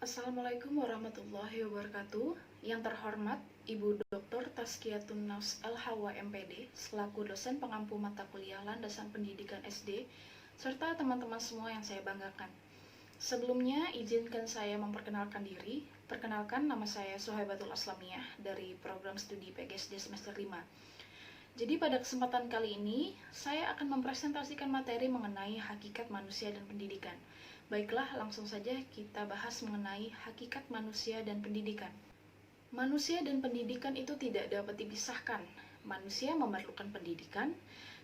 Assalamualaikum warahmatullahi wabarakatuh. Yang terhormat Ibu Dr. Tazkiyatun Nafs Al-Hawa MPD selaku dosen pengampu mata kuliah Landasan Pendidikan SD serta teman-teman semua yang saya banggakan. Sebelumnya izinkan saya memperkenalkan diri. Perkenalkan, nama saya Suhaibatul Aslamiyah dari program studi PGSD semester 5. Jadi pada kesempatan kali ini saya akan mempresentasikan materi mengenai hakikat manusia dan pendidikan. Baiklah, langsung saja kita bahas mengenai hakikat manusia dan pendidikan. Manusia dan pendidikan itu tidak dapat dipisahkan. Manusia memerlukan pendidikan,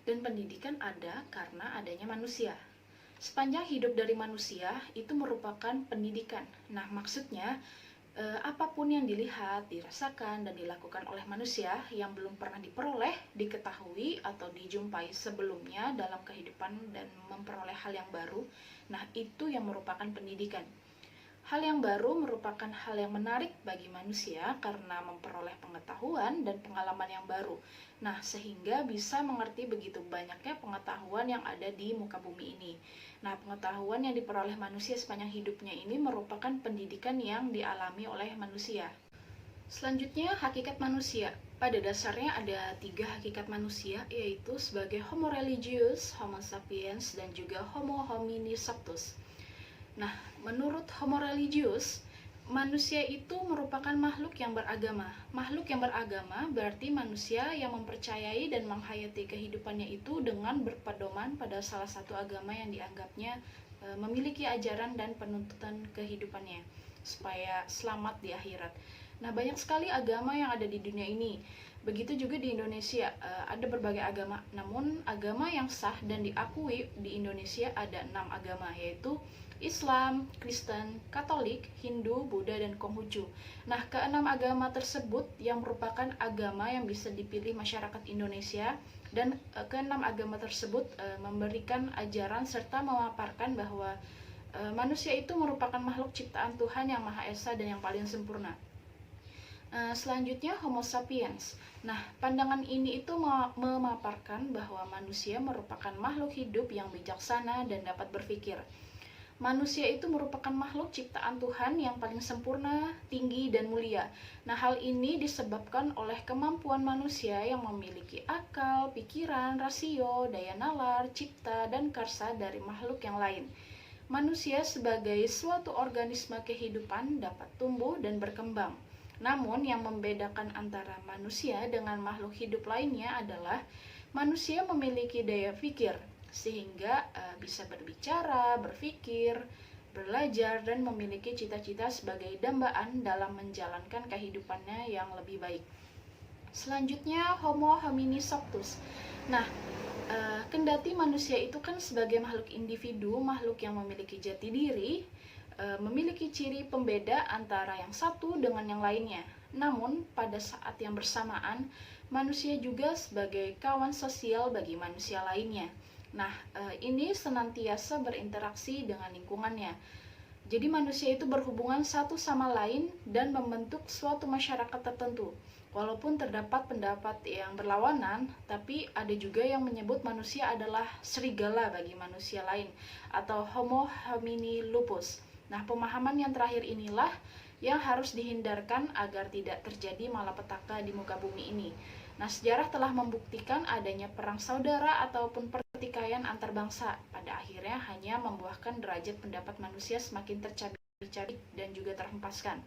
dan pendidikan ada karena adanya manusia. Sepanjang hidup dari manusia itu merupakan pendidikan. Nah, maksudnya apapun yang dilihat, dirasakan, dan dilakukan oleh manusia yang belum pernah diperoleh, diketahui, atau dijumpai sebelumnya dalam kehidupan dan memperoleh hal yang baru, nah itu yang merupakan pendidikan. Hal yang baru merupakan hal yang menarik bagi manusia karena memperoleh pengetahuan dan pengalaman yang baru. Nah, sehingga bisa mengerti begitu banyaknya pengetahuan yang ada di muka bumi ini. Nah, pengetahuan yang diperoleh manusia sepanjang hidupnya ini merupakan pendidikan yang dialami oleh manusia. Selanjutnya, hakikat manusia. Pada dasarnya ada 3 hakikat manusia, yaitu sebagai Homo religius, Homo sapiens, dan juga Homo homini saptus. Nah, menurut Homo religius, manusia itu merupakan makhluk yang beragama. Makhluk yang beragama berarti manusia yang mempercayai dan menghayati kehidupannya itu dengan berpedoman pada salah satu agama yang dianggapnya memiliki ajaran dan penuntutan kehidupannya supaya selamat di akhirat. Nah, banyak sekali agama yang ada di dunia ini. Begitu juga di Indonesia, ada berbagai agama. Namun, agama yang sah dan diakui di Indonesia ada 6 agama, yaitu Islam, Kristen, Katolik, Hindu, Buddha, dan Konghucu. Nah, ke-6 agama tersebut yang merupakan agama yang bisa dipilih masyarakat Indonesia, dan ke-6 agama tersebut memberikan ajaran serta memaparkan bahwa manusia itu merupakan makhluk ciptaan Tuhan yang Maha Esa dan yang paling sempurna. Selanjutnya, Homo sapiens. Nah, pandangan ini itu memaparkan bahwa manusia merupakan makhluk hidup yang bijaksana dan dapat berpikir. Manusia itu merupakan makhluk ciptaan Tuhan yang paling sempurna, tinggi, dan mulia. Nah, hal ini disebabkan oleh kemampuan manusia yang memiliki akal, pikiran, rasio, daya nalar, cipta, dan karsa dari makhluk yang lain. Manusia sebagai suatu organisme kehidupan dapat tumbuh dan berkembang. Namun, yang membedakan antara manusia dengan makhluk hidup lainnya adalah manusia memiliki daya pikir, sehingga bisa berbicara, berpikir, belajar, dan memiliki cita-cita sebagai dambaan dalam menjalankan kehidupannya yang lebih baik. Selanjutnya, Homo homini saptus. Nah, kendati manusia itu kan sebagai makhluk individu, makhluk yang memiliki jati diri, memiliki ciri pembeda antara yang satu dengan yang lainnya. Namun, pada saat yang bersamaan, manusia juga sebagai kawan sosial bagi manusia lainnya. Nah, ini senantiasa berinteraksi dengan lingkungannya. Jadi manusia itu berhubungan satu sama lain dan membentuk suatu masyarakat tertentu. Walaupun terdapat pendapat yang berlawanan, tapi ada juga yang menyebut manusia adalah serigala bagi manusia lain atau Homo homini lupus. Nah, pemahaman yang terakhir inilah yang harus dihindarkan agar tidak terjadi malapetaka di muka bumi ini. Nah, sejarah telah membuktikan adanya perang saudara ataupun pertikaian antar bangsa. Pada akhirnya hanya membuahkan derajat pendapat manusia semakin tercabik-cabik dan juga terhempaskan.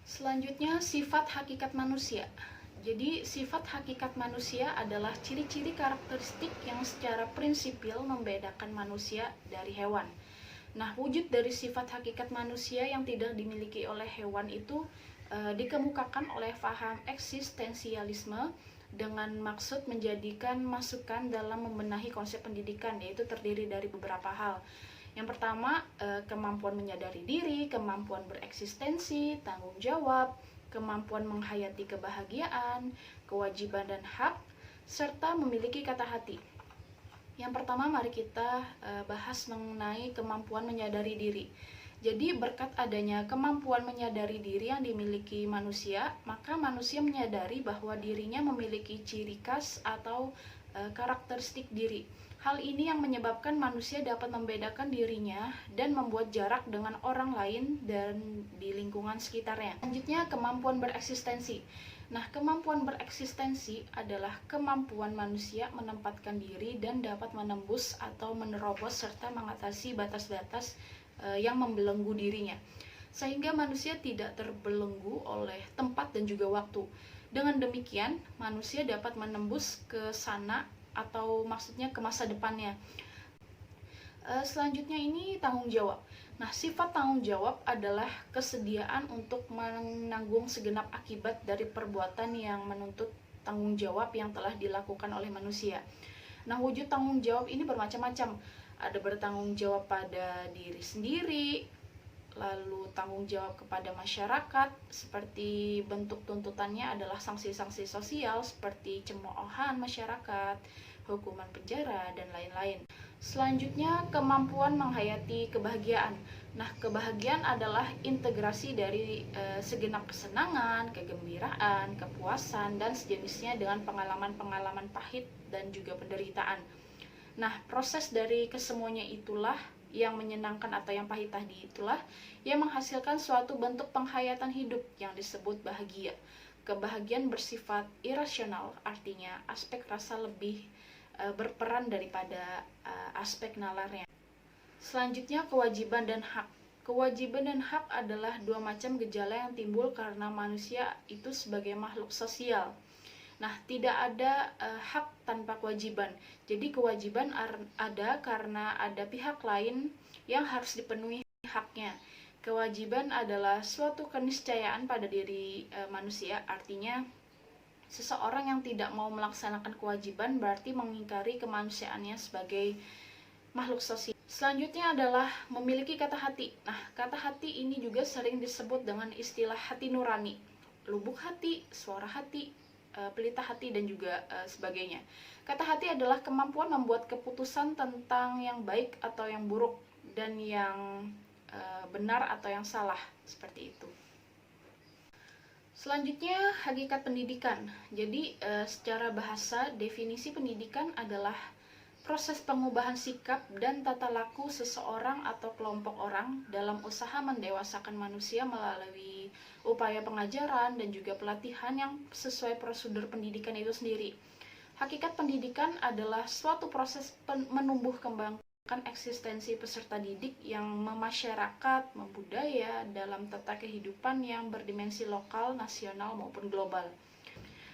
Selanjutnya, sifat hakikat manusia. Jadi, sifat hakikat manusia adalah ciri-ciri karakteristik yang secara prinsipil membedakan manusia dari hewan. Nah, wujud dari sifat hakikat manusia yang tidak dimiliki oleh hewan itu dikemukakan oleh paham eksistensialisme dengan maksud menjadikan masukan dalam membenahi konsep pendidikan, yaitu terdiri dari beberapa hal. Yang pertama, kemampuan menyadari diri, kemampuan bereksistensi, tanggung jawab, kemampuan menghayati kebahagiaan, kewajiban dan hak, serta memiliki kata hati. Yang pertama, mari kita bahas mengenai kemampuan menyadari diri. Jadi, berkat adanya kemampuan menyadari diri yang dimiliki manusia, maka manusia menyadari bahwa dirinya memiliki ciri khas atau karakteristik diri. Hal ini yang menyebabkan manusia dapat membedakan dirinya dan membuat jarak dengan orang lain dan di lingkungan sekitarnya. Selanjutnya, kemampuan bereksistensi. Nah, kemampuan bereksistensi adalah kemampuan manusia menempatkan diri dan dapat menembus atau menerobos serta mengatasi batas-batas yang membelenggu dirinya, sehingga manusia tidak terbelenggu oleh tempat dan juga waktu. Dengan demikian, manusia dapat menembus ke sana atau maksudnya ke masa depannya. Selanjutnya ini tanggung jawab. Nah, sifat tanggung jawab adalah kesediaan untuk menanggung segenap akibat dari perbuatan yang menuntut tanggung jawab yang telah dilakukan oleh manusia. Nah, wujud tanggung jawab ini bermacam-macam. Ada bertanggung jawab pada diri sendiri, lalu tanggung jawab kepada masyarakat, seperti bentuk tuntutannya adalah sanksi-sanksi sosial seperti cemoohan masyarakat, hukuman penjara, dan lain-lain. Selanjutnya, kemampuan menghayati kebahagiaan. Nah, kebahagiaan adalah integrasi dari segenap kesenangan, kegembiraan, kepuasan, dan sejenisnya dengan pengalaman-pengalaman pahit dan juga penderitaan. Nah, proses dari kesemuanya itulah yang menyenangkan atau yang pahit tadi itulah yang menghasilkan suatu bentuk penghayatan hidup yang disebut bahagia. Kebahagiaan bersifat irasional, artinya aspek rasa lebih berperan daripada aspek nalarnya. Selanjutnya, kewajiban dan hak. Kewajiban dan hak adalah dua macam gejala yang timbul karena manusia itu sebagai makhluk sosial. Nah, tidak ada hak tanpa kewajiban. Jadi kewajiban ada karena ada pihak lain yang harus dipenuhi haknya. Kewajiban adalah suatu keniscayaan pada diri manusia, artinya seseorang yang tidak mau melaksanakan kewajiban berarti mengingkari kemanusiaannya sebagai makhluk sosial. Selanjutnya adalah memiliki kata hati. Nah, kata hati ini juga sering disebut dengan istilah hati nurani, lubuk hati, suara hati, pelita hati, dan juga sebagainya. Kata hati adalah kemampuan membuat keputusan tentang yang baik atau yang buruk dan yang benar atau yang salah, seperti itu. Selanjutnya, hakikat pendidikan. Jadi, secara bahasa, definisi pendidikan adalah proses pengubahan sikap dan tata laku seseorang atau kelompok orang dalam usaha mendewasakan manusia melalui upaya pengajaran dan juga pelatihan yang sesuai prosedur pendidikan itu sendiri. Hakikat pendidikan adalah suatu proses menumbuh kembangkan eksistensi peserta didik yang memasyarakat, membudaya dalam tata kehidupan yang berdimensi lokal, nasional, maupun global.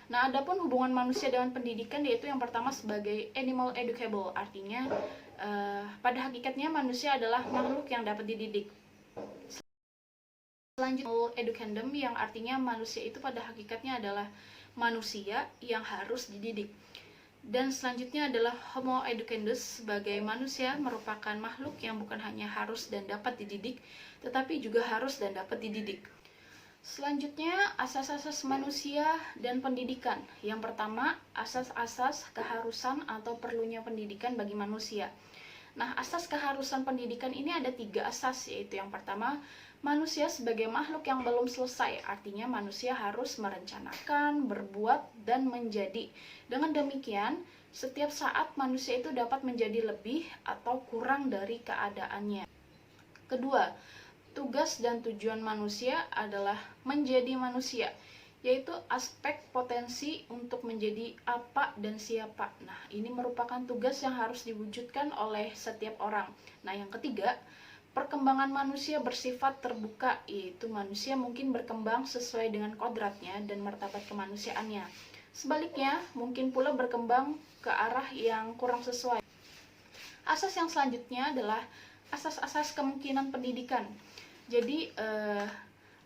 Nah, adapun hubungan manusia dengan pendidikan yaitu yang pertama sebagai animal educable, artinya pada hakikatnya manusia adalah makhluk yang dapat dididik. Selanjutnya, educandum yang artinya manusia itu pada hakikatnya adalah manusia yang harus dididik. Dan selanjutnya adalah Homo educandus, sebagai manusia merupakan makhluk yang bukan hanya harus dan dapat dididik, tetapi juga harus dan dapat dididik. Selanjutnya, asas-asas manusia dan pendidikan. Yang pertama, asas-asas keharusan atau perlunya pendidikan bagi manusia. Nah, asas keharusan pendidikan ini ada 3 asas, yaitu yang pertama, manusia sebagai makhluk yang belum selesai, artinya manusia harus merencanakan, berbuat, dan menjadi. Dengan demikian, setiap saat manusia itu dapat menjadi lebih atau kurang dari keadaannya. Kedua, tugas dan tujuan manusia adalah menjadi manusia, yaitu aspek potensi untuk menjadi apa dan siapa. Nah, ini merupakan tugas yang harus diwujudkan oleh setiap orang. Nah, yang ketiga, perkembangan manusia bersifat terbuka, yaitu manusia mungkin berkembang sesuai dengan kodratnya dan martabat kemanusiaannya. Sebaliknya, mungkin pula berkembang ke arah yang kurang sesuai. Asas yang selanjutnya adalah asas-asas kemungkinan pendidikan. Jadi,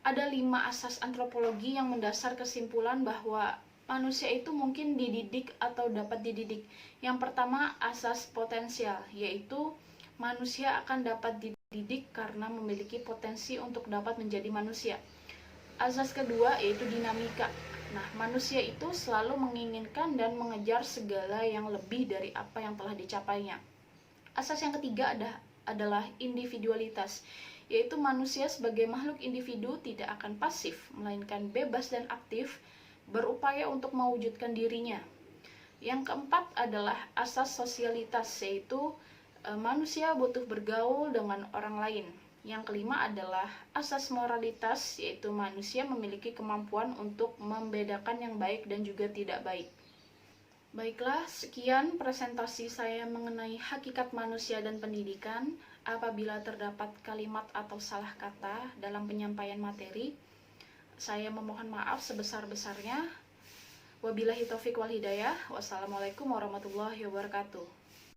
ada 5 asas antropologi yang mendasar kesimpulan bahwa manusia itu mungkin dididik atau dapat dididik. Yang pertama, asas potensial, yaitu manusia akan dapat dididik karena memiliki potensi untuk dapat menjadi manusia. Asas kedua yaitu dinamika. Nah, manusia itu selalu menginginkan dan mengejar segala yang lebih dari apa yang telah dicapainya. Asas yang ketiga adalah individualitas, yaitu manusia sebagai makhluk individu tidak akan pasif, melainkan bebas dan aktif berupaya untuk mewujudkan dirinya. Yang keempat adalah asas sosialitas, yaitu manusia butuh bergaul dengan orang lain. Yang kelima adalah asas moralitas, yaitu manusia memiliki kemampuan untuk membedakan yang baik dan juga tidak baik. Baiklah, sekian presentasi saya mengenai hakikat manusia dan pendidikan. Apabila terdapat kalimat atau salah kata dalam penyampaian materi, saya memohon maaf sebesar-besarnya. Wabillahi taufiq wal hidayah. Wassalamualaikum warahmatullahi wabarakatuh.